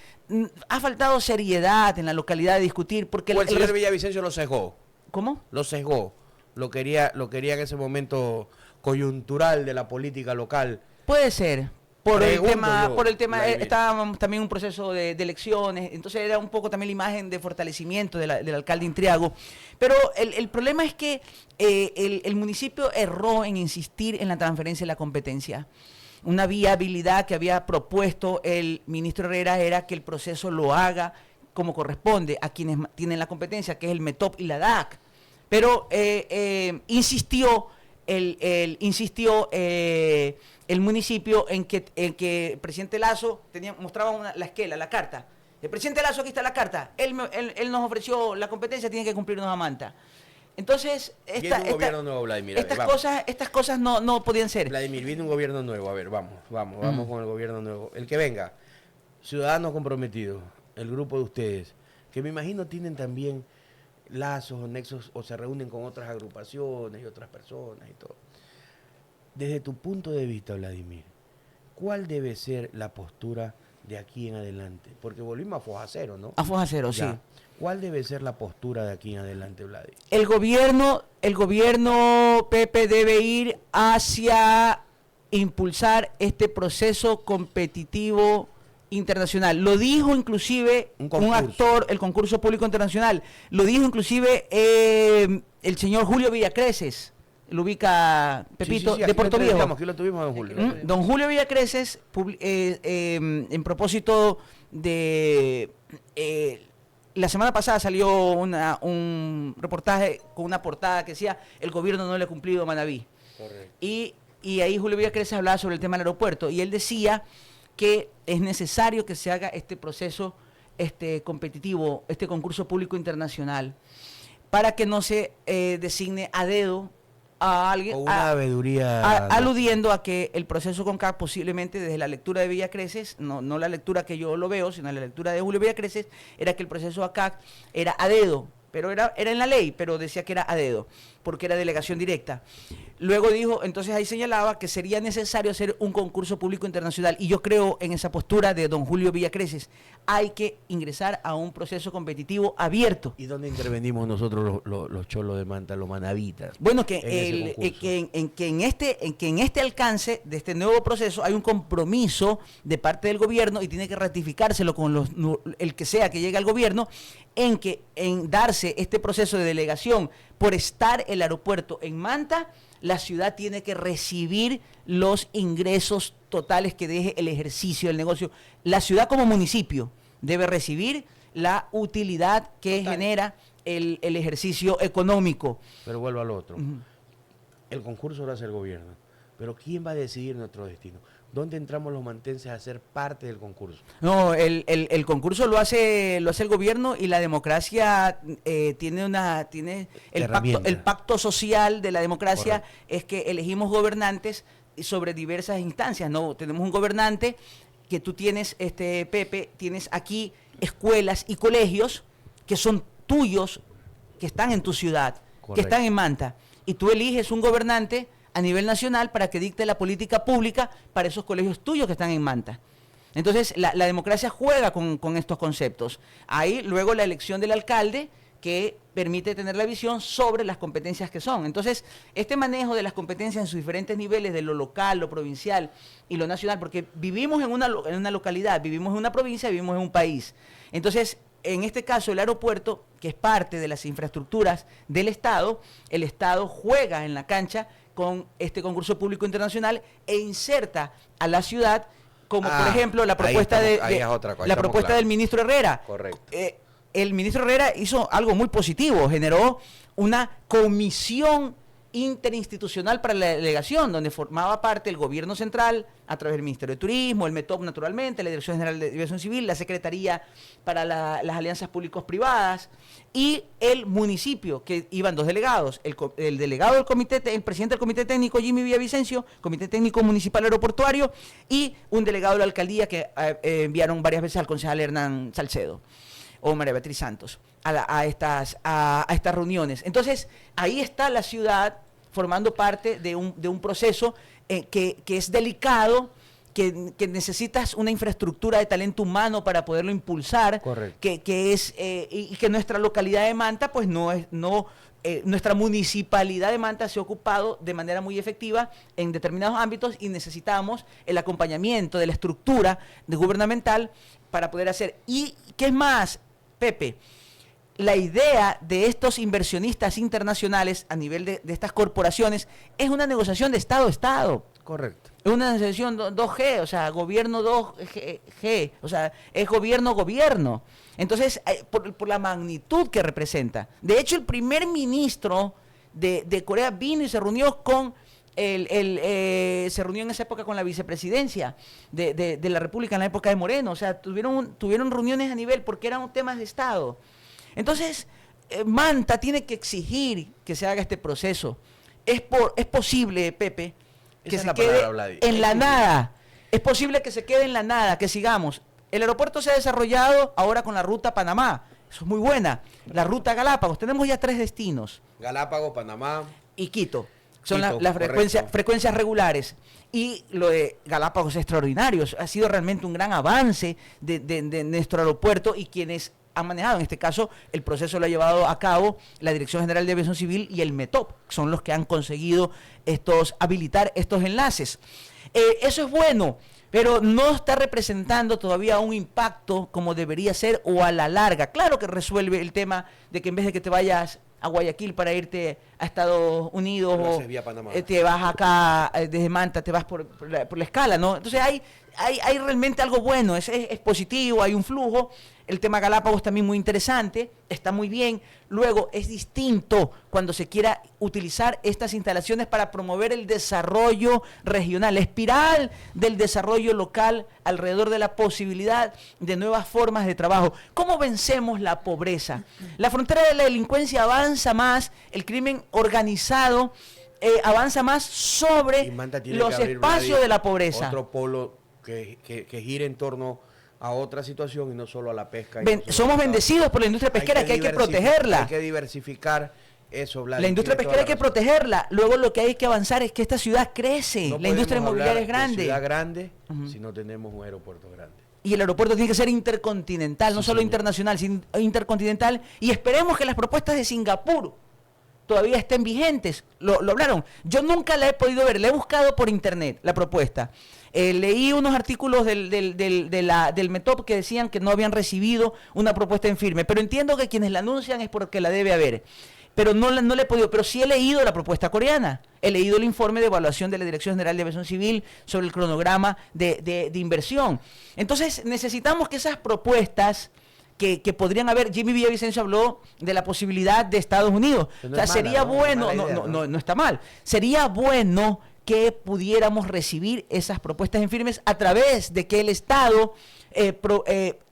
ha faltado seriedad en la localidad de discutir. Porque el señor Villavicencio lo sesgó. ¿Cómo? Lo sesgó. Lo quería en ese momento coyuntural de la política local. Puede ser. Por el tema, estábamos también en un proceso de elecciones, entonces era un poco también la imagen de fortalecimiento del alcalde Intriago. Pero el problema es que el municipio erró en insistir en la transferencia de la competencia. Una viabilidad que había propuesto el ministro Herrera era que el proceso lo haga como corresponde a quienes tienen la competencia, que es el METOP y la DAC. Pero insistió el municipio en que el presidente Lazo mostraba la carta. El presidente Lazo, aquí está la carta. Él nos ofreció la competencia, tiene que cumplirnos a Manta. Entonces, viene un gobierno nuevo, Vladimir. Estas cosas no podían ser. Vladimir, viene un gobierno nuevo. A ver, vamos con el gobierno nuevo. El que venga, ciudadanos comprometidos, el grupo de ustedes, que me imagino tienen también lazos o nexos o se reúnen con otras agrupaciones y otras personas y todo. Desde tu punto de vista, Vladimir, ¿cuál debe ser la postura de aquí en adelante? Porque volvimos a foja cero, ¿no? A foja cero, sí. ¿Cuál debe ser la postura de aquí en adelante, Vladimir? El gobierno, Pepe, debe ir hacia impulsar este proceso competitivo internacional. Lo dijo inclusive un actor, el concurso público internacional. Lo dijo inclusive el señor Julio Villacreces. Lo ubica Pepito, de Puerto Viejo. Aquí lo tuvimos, don Julio. Don Julio Villacreces, en propósito de... la semana pasada salió un reportaje con una portada que decía: el gobierno no le ha cumplido a Manaví. Correcto. Y ahí Julio Villacreces hablaba sobre el tema del aeropuerto. Y él decía que es necesario que se haga este proceso competitivo, este concurso público internacional, para que no se designe a dedo a alguien, o una abeduría, aludiendo a que el proceso con CAC posiblemente, desde la lectura de Villacreces, no la lectura que yo lo veo, sino la lectura de Julio Villacreces, era que el proceso a CAC era a dedo, pero era en la ley, pero decía que era a dedo, porque era delegación directa. Luego dijo, entonces ahí señalaba que sería necesario hacer un concurso público internacional, y yo creo en esa postura de don Julio Villacreces. Hay que ingresar a un proceso competitivo abierto. ¿Y dónde intervenimos nosotros los cholos de Manta, los manavitas? Bueno, que en este alcance de este nuevo proceso hay un compromiso de parte del gobierno, y tiene que ratificárselo con el que sea que llegue al gobierno, en darse este proceso de delegación por estar el aeropuerto en Manta. La ciudad tiene que recibir los ingresos totales que deje el ejercicio del negocio. La ciudad como municipio debe recibir la utilidad que genera el ejercicio económico. Pero vuelvo al otro. El concurso lo hace el gobierno, pero ¿quién va a decidir nuestro destino? ¿Dónde entramos los mantenses a ser parte del concurso? No, el concurso lo hace el gobierno, y la democracia tiene el pacto social de la democracia. Correcto. Es que elegimos gobernantes sobre diversas instancias. No, tenemos un gobernante que tú tienes, Pepe, tienes aquí escuelas y colegios que son tuyos, que están en tu ciudad, correcto, que están en Manta, y tú eliges un gobernante a nivel nacional para que dicte la política pública para esos colegios tuyos que están en Manta. Entonces, la democracia juega con estos conceptos. Ahí, luego, la elección del alcalde, que permite tener la visión sobre las competencias que son. Entonces, este manejo de las competencias en sus diferentes niveles, de lo local, lo provincial y lo nacional, porque vivimos en una localidad, vivimos en una provincia, vivimos en un país. Entonces, en este caso, el aeropuerto, que es parte de las infraestructuras del Estado, el Estado juega en la cancha con este concurso público internacional e inserta a la ciudad, como por ejemplo la propuesta del ministro Herrera. Correcto. El ministro Herrera hizo algo muy positivo, generó una comisión interinstitucional para la delegación, donde formaba parte el gobierno central, a través del Ministerio de Turismo, el METOP naturalmente, la Dirección General de Aviación Civil, la Secretaría para las Alianzas Públicos-Privadas, y el municipio, que iban 2 delegados, el delegado del comité, el presidente del Comité Técnico, Jimmy Villavicencio, Comité Técnico Municipal Aeroportuario, y un delegado de la alcaldía que enviaron varias veces al concejal Hernán Salcedo o María Beatriz Santos a estas reuniones. Entonces, ahí está la ciudad formando parte de un proceso que es delicado, que necesitas una infraestructura de talento humano para poderlo impulsar. Correcto. Y que nuestra localidad de Manta, pues nuestra municipalidad de Manta se ha ocupado de manera muy efectiva en determinados ámbitos, y necesitamos el acompañamiento de la estructura gubernamental para poder hacer. ¿Y qué es más, Pepe? La idea de estos inversionistas internacionales a nivel de estas corporaciones es una negociación de Estado a Estado. Correcto. Es una negociación 2G, o sea, gobierno 2G, o sea, es gobierno. Entonces, por la magnitud que representa. De hecho, el primer ministro de Corea vino y se reunió se reunió en esa época con la vicepresidencia de la República en la época de Moreno. O sea, tuvieron reuniones a nivel, porque eran temas de Estado. Entonces, Manta tiene que exigir que se haga este proceso. Es posible, Pepe, que se quede en la nada. Es posible que se quede en la nada, que sigamos. El aeropuerto se ha desarrollado ahora con la ruta Panamá. Eso es muy buena. La ruta Galápagos. Tenemos ya 3 destinos. Galápagos, Panamá y Quito. Son las frecuencias regulares. Y lo de Galápagos es extraordinario. Ha sido realmente un gran avance de nuestro aeropuerto, y quienes han manejado, en este caso, el proceso lo ha llevado a cabo la Dirección General de Aviación Civil y el METOP, son los que han conseguido habilitar estos enlaces. Eso es bueno, pero no está representando todavía un impacto como debería ser, o a la larga. Claro que resuelve el tema de que en vez de que te vayas a Guayaquil para irte a Estados Unidos, o te vas acá desde Manta, te vas por la escala, ¿no? Entonces hay realmente algo bueno, es positivo, hay un flujo. El tema Galápagos también muy interesante, está muy bien. Luego, es distinto cuando se quiera utilizar estas instalaciones para promover el desarrollo regional, la espiral del desarrollo local alrededor de la posibilidad de nuevas formas de trabajo. ¿Cómo vencemos la pobreza? La frontera de la delincuencia avanza más, el crimen organizado avanza más sobre los espacios de la pobreza. Otro polo que gira en torno a otra situación y no solo a la pesca. Somos bendecidos por la industria pesquera, que hay que protegerla. Hay que diversificar eso, La industria pesquera hay que protegerla. Luego lo que hay que avanzar es que esta ciudad crece. No la industria inmobiliaria es de grande. ciudad grande si no tenemos un aeropuerto grande. Y el aeropuerto tiene que ser intercontinental, no solo internacional, sino intercontinental. Y esperemos que las propuestas de Singapur todavía estén vigentes. Lo hablaron. Yo nunca la he podido ver, la he buscado por internet, la propuesta. Leí unos artículos del METOP que decían que no habían recibido una propuesta en firme, pero entiendo que quienes la anuncian es porque la debe haber. Pero no le he podido, pero sí he leído la propuesta coreana. He leído el informe de evaluación de la Dirección General de Aviación Civil sobre el cronograma de inversión. Entonces, necesitamos que esas propuestas que podrían haber, Jimmy Villavicencio habló de la posibilidad de Estados Unidos. No, o sea, sería bueno, no está mal, sería bueno que pudiéramos recibir esas propuestas en firmes a través de que el Estado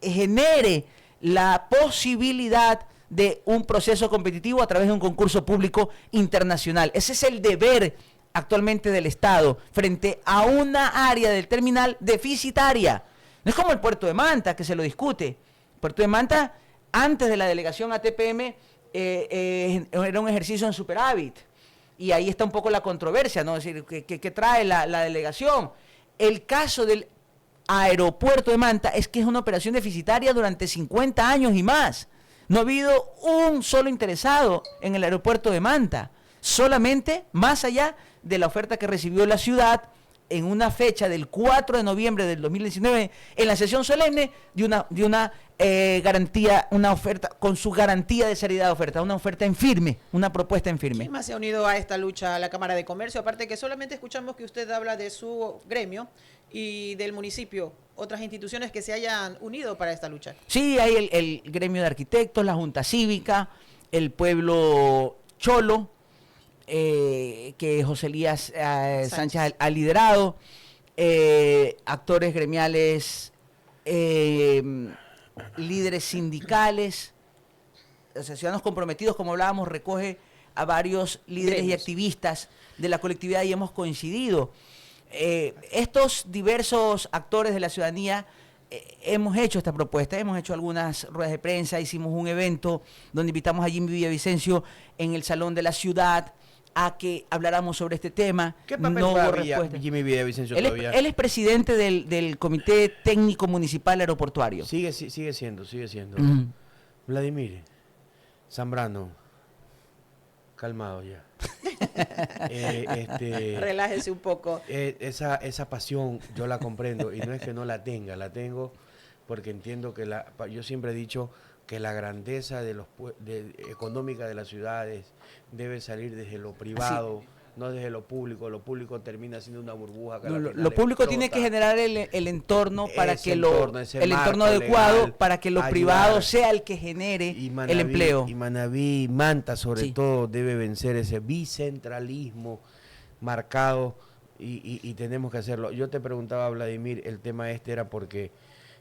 genere la posibilidad de un proceso competitivo a través de un concurso público internacional. Ese es el deber actualmente del Estado frente a una área del terminal deficitaria. No es como el puerto de Manta, que se lo discute. El puerto de Manta, antes de la delegación a TPM, era un ejercicio en superávit. Y ahí está un poco la controversia, ¿no? Es decir, ¿qué trae la delegación? El caso del aeropuerto de Manta es que es una operación deficitaria durante 50 años y más. No ha habido un solo interesado en el aeropuerto de Manta, solamente más allá de la oferta que recibió la ciudad en una fecha del 4 de noviembre del 2019, en la sesión solemne de una garantía, una oferta, con su garantía de seriedad de oferta, una oferta en firme, una propuesta en firme. ¿Quién más se ha unido a esta lucha? La Cámara de Comercio, aparte que solamente escuchamos que usted habla de su gremio y del municipio, otras instituciones que se hayan unido para esta lucha. Sí, hay el gremio de arquitectos, la Junta Cívica, el pueblo Cholo, que José Elías Sánchez ha liderado, actores gremiales, líderes sindicales, o sea, Ciudadanos Comprometidos, como hablábamos, recoge a varios líderes y activistas de la colectividad y hemos coincidido. Estos diversos actores de la ciudadanía hemos hecho esta propuesta, hemos hecho algunas ruedas de prensa, hicimos un evento donde invitamos a Jimmy Villavicencio en el Salón de la Ciudad a que habláramos sobre este tema. ¿Qué papel no hubo respuesta? Jimmy Villavicencio todavía? Él es presidente del Comité Técnico Municipal Aeroportuario. Sigue siendo. Vladimir Zambrano, calmado ya. Relájese un poco. Esa pasión yo la comprendo y no es que no la tenga, la tengo porque entiendo que yo siempre he dicho que la grandeza económica de las ciudades debe salir desde lo privado, no desde lo público. Lo público termina siendo una burbuja. Que lo público tiene que generar el entorno para que el entorno adecuado legal, para que lo privado sea el que genere el empleo. Y Manaví, Manta sobre todo debe vencer ese bicentralismo marcado y tenemos que hacerlo. Yo te preguntaba, Vladimir, el tema era porque,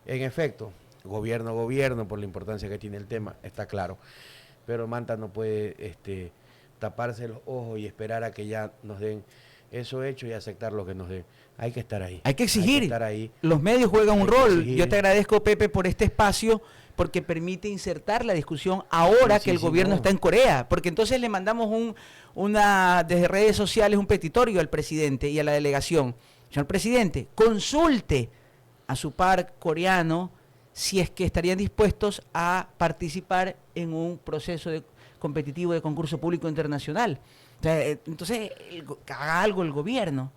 en efecto, gobierno, por la importancia que tiene el tema, está claro. Pero Manta no puede taparse los ojos y esperar a que ya nos den eso hecho y aceptar lo que nos den. Hay que estar ahí. Hay que exigir. Hay que estar ahí. Los medios juegan un rol. Yo te agradezco, Pepe, por este espacio, porque permite insertar la discusión ahora que el gobierno está en Corea. Porque entonces le mandamos desde redes sociales un petitorio al presidente y a la delegación. Señor presidente, consulte a su par coreano si es que estarían dispuestos a participar en un proceso competitivo de concurso público internacional. O sea, entonces, haga algo el gobierno.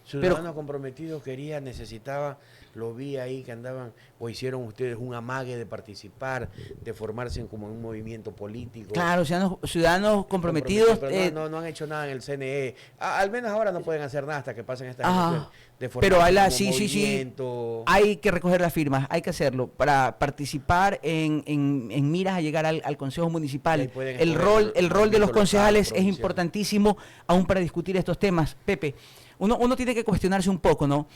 Ciudadanos Comprometidos necesitaba, lo vi ahí que andaban, o hicieron ustedes un amague de participar, de formarse como un movimiento político. Claro, ciudadanos comprometidos. Pero no han hecho nada en el CNE. Al menos ahora no pueden hacer nada hasta que pasen estas elecciones. Pero sí, hay que recoger las firmas, hay que hacerlo para participar en miras a llegar al Consejo Municipal. El rol de los concejales es importantísimo aún para discutir estos temas. Pepe, uno tiene que cuestionarse un poco, ¿no?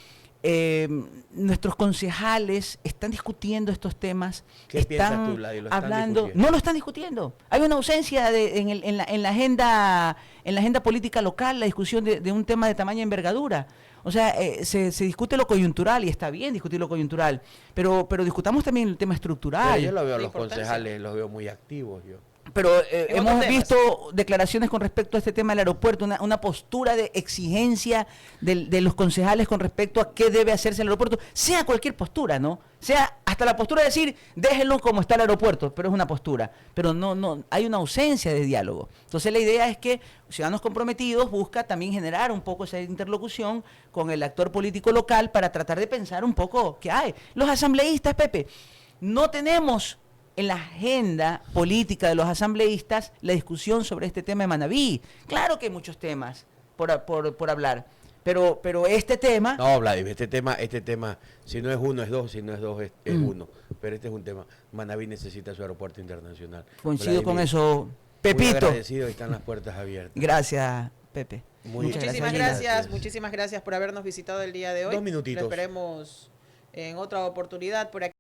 nuestros concejales están discutiendo estos temas. ¿Qué piensas tú, Vladi? ¿Lo están hablando, discutiendo? no lo están discutiendo. Hay una ausencia en la agenda política local, la discusión de un tema de tamaña envergadura. O sea, se discute lo coyuntural y está bien discutir lo coyuntural, pero discutamos también el tema estructural. Pero yo lo veo a La los importancia. concejales, los veo muy activos yo. Pero En hemos otros temas. visto declaraciones con respecto a este tema del aeropuerto, una postura de exigencia de los concejales con respecto a qué debe hacerse en el aeropuerto, sea cualquier postura, ¿no? Sea hasta la postura de decir, déjenlo como está el aeropuerto, pero es una postura. Pero no hay una ausencia de diálogo. Entonces la idea es que Ciudadanos Comprometidos busca también generar un poco esa interlocución con el actor político local para tratar de pensar un poco qué hay. Los asambleístas, Pepe, no tenemos en la agenda política de los asambleístas la discusión sobre este tema de Manabí. Claro que hay muchos temas por hablar, pero este tema... No, Vladimir, este tema, si no es uno es dos, si no es dos es uno. Pero este es un tema. Manabí necesita su aeropuerto internacional. Coincido con Vladimir, eso. Muy Pepito. agradecido, están las puertas abiertas. Gracias, Pepe. Muchas Muchísimas gracias por habernos visitado el día de hoy. 2 minutitos. Lo esperemos en otra oportunidad por aquí.